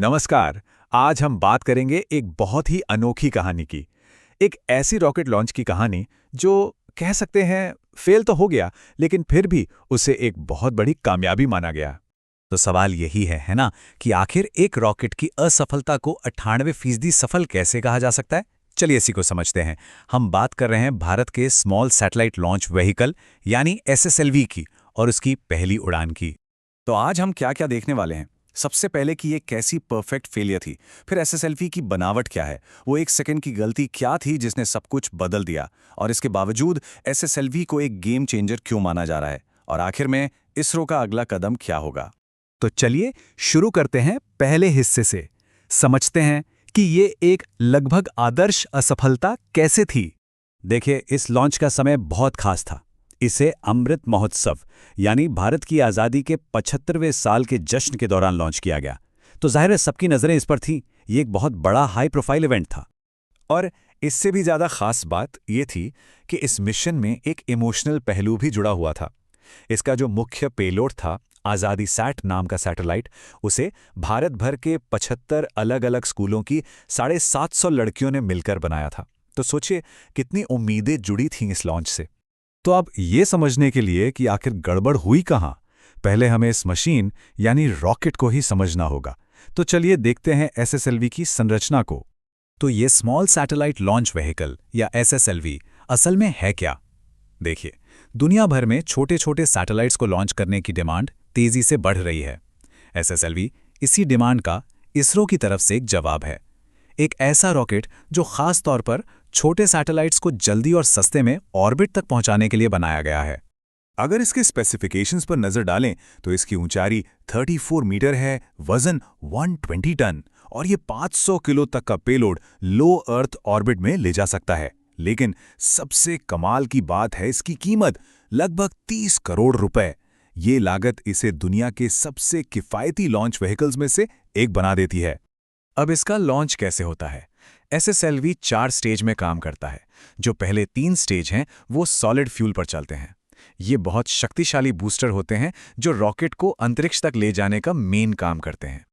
नमस्कार। आज हम बात करेंगे एक बहुत ही अनोखी कहानी की। एक ऐसी रॉकेट लॉन्च की कहानी जो कह सकते हैं फेल तो हो गया, लेकिन फिर भी उसे एक बहुत बड़ी कामयाबी माना गया। तो सवाल यही है ना, कि आखिर एक रॉकेट की असफलता को 98% सफल कैसे कहा जा सकता है। चलिए इसी को समझते हैं। हम बात कर रहे हैं भारत के स्मॉल सैटेलाइट लॉन्च व्हीकल यानी एसएसएलवी की और उसकी पहली उड़ान की। तो आज हम क्या क्या देखने वाले हैं। सबसे पहले कि ये कैसी परफेक्ट फेलियर थी, फिर एसएसएलवी की बनावट क्या है, वो एक सेकंड की गलती क्या थी जिसने सब कुछ बदल दिया, और इसके बावजूद एसएसएलवी को एक गेम चेंजर क्यों माना जा रहा है, और आखिर में इसरो का अगला कदम क्या होगा। तो चलिए शुरू करते हैं पहले हिस्से से। समझते हैं कि ये एक लगभग आदर्श असफलता कैसे थी। देखिए, इस लॉन्च का समय बहुत खास था। इसे अमृत महोत्सव यानी भारत की आज़ादी के 75वें साल के जश्न के दौरान लॉन्च किया गया। तो जाहिर है सबकी नज़रें इस पर थीं। ये एक बहुत बड़ा हाई प्रोफाइल इवेंट था। और इससे भी ज़्यादा खास बात ये थी कि इस मिशन में एक इमोशनल पहलू भी जुड़ा हुआ था। इसका जो मुख्य पेलोड था, आज़ादी सैट नाम का सैटेलाइट, उसे भारत भर के 75 अलग अलग स्कूलों की 750 लड़कियों ने मिलकर बनाया था। तो सोचिए कितनी उम्मीदें जुड़ी थीं इस लॉन्च से। तो अब ये समझने के लिए कि आखिर गड़बड़ हुई कहाँ, पहले हमें इस मशीन यानी रॉकेट को ही समझना होगा। तो चलिए देखते हैं एसएसएलवी की संरचना को। तो ये स्मॉल सैटेलाइट लॉन्च व्हीकल या एसएसएलवी असल में है क्या? देखिए, दुनिया भर में छोटे छोटे सैटेलाइट्स को लॉन्च करने की डिमांड तेजी से बढ़ रही है। एसएसएलवी इसी डिमांड का इसरो की तरफ से एक जवाब है। एक ऐसा रॉकेट जो खास तौर पर छोटे सैटेलाइट्स को जल्दी और सस्ते में ऑर्बिट तक पहुंचाने के लिए बनाया गया है। अगर इसके स्पेसिफिकेशंस पर नजर डालें तो इसकी ऊंचाई 34 मीटर है, वजन 120 टन और ये 500 किलो तक का पेलोड लो अर्थ ऑर्बिट में ले जा सकता है। लेकिन सबसे कमाल की बात है इसकी कीमत, लगभग 30 करोड़ रुपए। ये लागत इसे दुनिया के सबसे किफायती लॉन्च व्हीकल्स में से एक बना देती है। अब इसका लॉन्च कैसे होता है। एसएसएलवी 4 स्टेज में काम करता है। जो पहले 3 स्टेज हैं वो सॉलिड फ्यूल पर चलते हैं। ये बहुत शक्तिशाली बूस्टर होते हैं जो रॉकेट को अंतरिक्ष तक ले जाने का मेन काम करते हैं।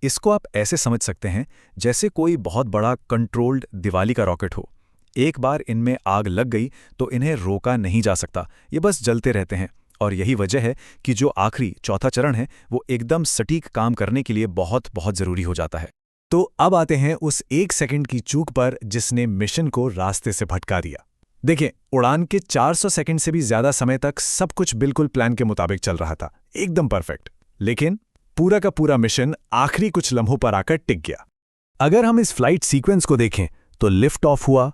इसको आप ऐसे समझ सकते हैं जैसे कोई बहुत बड़ा कंट्रोल्ड दिवाली का रॉकेट हो। एक बार इनमें आग लग गई तो इन्हें रोका नहीं जा सकता, ये बस जलते रहते हैं। और यही वजह है कि जो आखिरी चौथा चरण है वो एकदम सटीक काम करने के लिए बहुत बहुत ज़रूरी हो जाता है। तो अब आते हैं उस 1 सेकंड की चूक पर जिसने मिशन को रास्ते से भटका दिया। देखिए, उड़ान के 400 सेकंड से भी ज्यादा समय तक सब कुछ बिल्कुल प्लान के मुताबिक चल रहा था, एकदम परफेक्ट। लेकिन पूरा का पूरा मिशन आखिरी कुछ लम्हों पर आकर टिक गया। अगर हम इस फ्लाइट सीक्वेंस को देखें तो लिफ्ट ऑफ हुआ,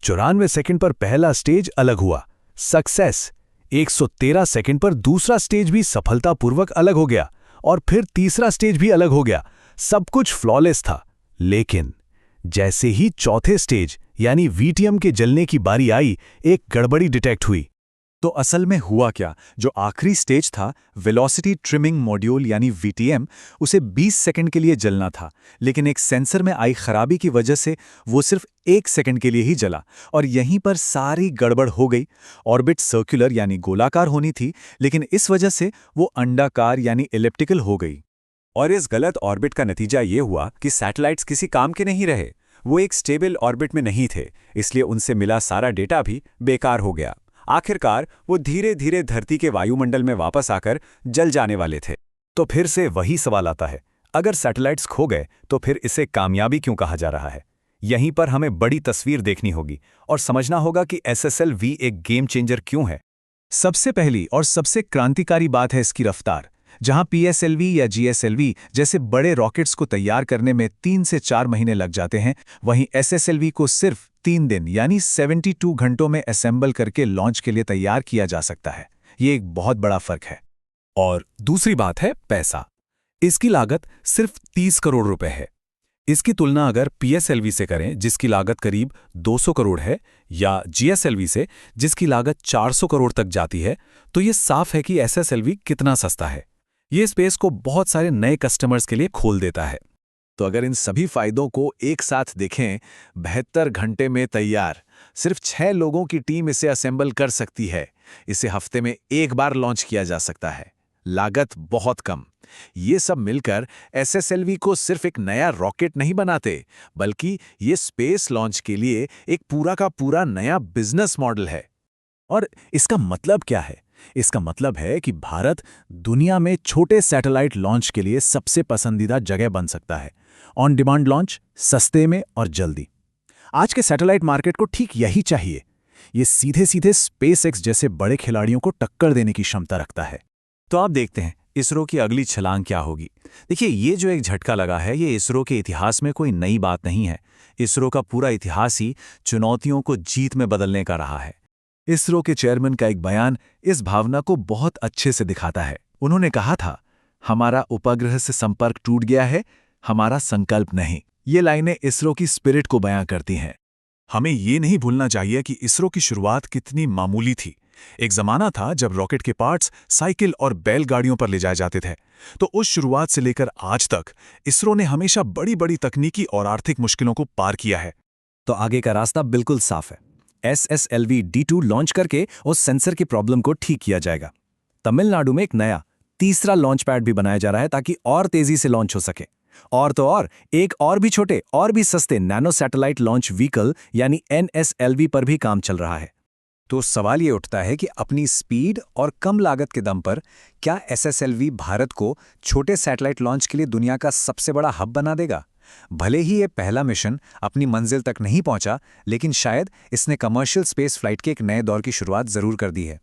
94 सेकंड पर पहला स्टेज अलग हुआ, सक्सेस। 113 सेकंड पर दूसरा स्टेज भी सफलतापूर्वक अलग हो गया और फिर तीसरा स्टेज भी अलग हो गया। सब कुछ फ्लॉलेस था। लेकिन जैसे ही चौथे स्टेज यानी वीटीएम के जलने की बारी आई, एक गड़बड़ी डिटेक्ट हुई। तो असल में हुआ क्या, जो आखिरी स्टेज था वेलोसिटी ट्रिमिंग मॉड्यूल यानी वीटीएम, उसे 20 सेकंड के लिए जलना था। लेकिन एक सेंसर में आई खराबी की वजह से वो सिर्फ 1 सेकंड के लिए ही जला और यहीं पर सारी गड़बड़ हो गई। ऑर्बिट सर्कुलर यानी गोलाकार होनी थी, लेकिन इस वजह से वो अंडाकार यानी इलिप्टिकल हो गई। और इस गलत ऑर्बिट का नतीजा ये हुआ कि सैटेलाइट्स किसी काम के नहीं रहे। वो एक स्टेबल ऑर्बिट में नहीं थे, इसलिए उनसे मिला सारा डेटा भी बेकार हो गया। आखिरकार वो धीरे धीरे धरती के वायुमंडल में वापस आकर जल जाने वाले थे। तो फिर से वही सवाल आता है, अगर सैटेलाइट्स खो गए तो फिर इसे कामयाबी क्यों कहा जा रहा है। यहीं पर हमें बड़ी तस्वीर देखनी होगी और समझना होगा कि एसएसएलवी एक गेम चेंजर क्यों है। सबसे पहली और सबसे क्रांतिकारी बात है इसकी रफ्तार। जहां पीएसएलवी या जीएसएलवी जैसे बड़े रॉकेट्स को तैयार करने में 3 से 4 महीने लग जाते हैं, वहीं एसएसएलवी को सिर्फ 3 दिन यानी 72 घंटों में असेंबल करके लॉन्च के लिए तैयार किया जा सकता है। ये एक बहुत बड़ा फर्क है। और दूसरी बात है पैसा। इसकी लागत सिर्फ 30 करोड़ रुपए है। इसकी तुलना अगर पीएसएलवी से करें जिसकी लागत करीब 200 करोड़ है, या जीएसएलवी से जिसकी लागत 400 करोड़ तक जाती है, तो ये साफ है कि एसएसएलवी कितना सस्ता है। ये स्पेस को बहुत सारे नए कस्टमर्स के लिए खोल देता है। तो अगर इन सभी फायदों को एक साथ देखें, 72 घंटे में तैयार, सिर्फ 6 लोगों की टीम इसे असेंबल कर सकती है। इसे हफ्ते में एक बार लॉन्च किया जा सकता है। लागत बहुत कम, ये सब मिलकर एसएसएलवी को सिर्फ एक नया रॉकेट नहीं बनाते, बल्कि ये स्पेस लॉन्च के लिए एक पूरा का पूरा नया बिजनेस मॉडल है। और इसका मतलब क्या है? इसका मतलब है कि भारत दुनिया में छोटे सैटेलाइट लॉन्च के लिए सबसे पसंदीदा जगह बन सकता है। ऑन डिमांड लॉन्च, सस्ते में और जल्दी। आज के सैटेलाइट मार्केट को ठीक यही चाहिए। ये सीधे सीधे स्पेसएक्स जैसे बड़े खिलाड़ियों को टक्कर देने की क्षमता रखता है। तो आप देखते हैं इसरो की अगली छलांग क्या होगी। देखिए, ये जो एक झटका लगा है, ये इसरो के इतिहास में कोई नई बात नहीं है। इसरो का पूरा इतिहास ही चुनौतियों को जीत में बदलने का रहा है। इसरो के चेयरमैन का एक बयान इस भावना को बहुत अच्छे से दिखाता है। उन्होंने कहा था, हमारा उपग्रह से संपर्क टूट गया है, हमारा संकल्प नहीं। ये लाइनें इसरो की स्पिरिट को बयां करती हैं। हमें ये नहीं भूलना चाहिए कि इसरो की शुरुआत कितनी मामूली थी। एक जमाना था जब रॉकेट के पार्ट्स साइकिल और बैलगाड़ियों पर ले जाए जाते थे। तो उस शुरुआत से लेकर आज तक इसरो ने हमेशा बड़ी बड़ी तकनीकी और आर्थिक मुश्किलों को पार किया है। तो आगे का रास्ता बिल्कुल साफ है। SSLV D2 लॉन्च करके उस सेंसर की प्रॉब्लम को ठीक किया जाएगा। तमिलनाडु में एक नया तीसरा लॉन्च पैड भी बनाया जा रहा है ताकि और तेजी से लॉन्च हो सके। और तो और एक और भी छोटे और भी सस्ते नैनो सैटेलाइट लॉन्च व्हीकल यानी NSLV पर भी काम चल रहा है। तो सवाल ये उठता है कि अपनी स्पीड और कम लागत के दम पर क्या एसएसएलवी भारत को छोटे सैटेलाइट लॉन्च के लिए दुनिया का सबसे बड़ा हब बना देगा? भले ही ये पहला मिशन अपनी मंजिल तक नहीं पहुंचा, लेकिन शायद इसने कमर्शियल स्पेस फ्लाइट के एक नए दौर की शुरुआत जरूर कर दी है।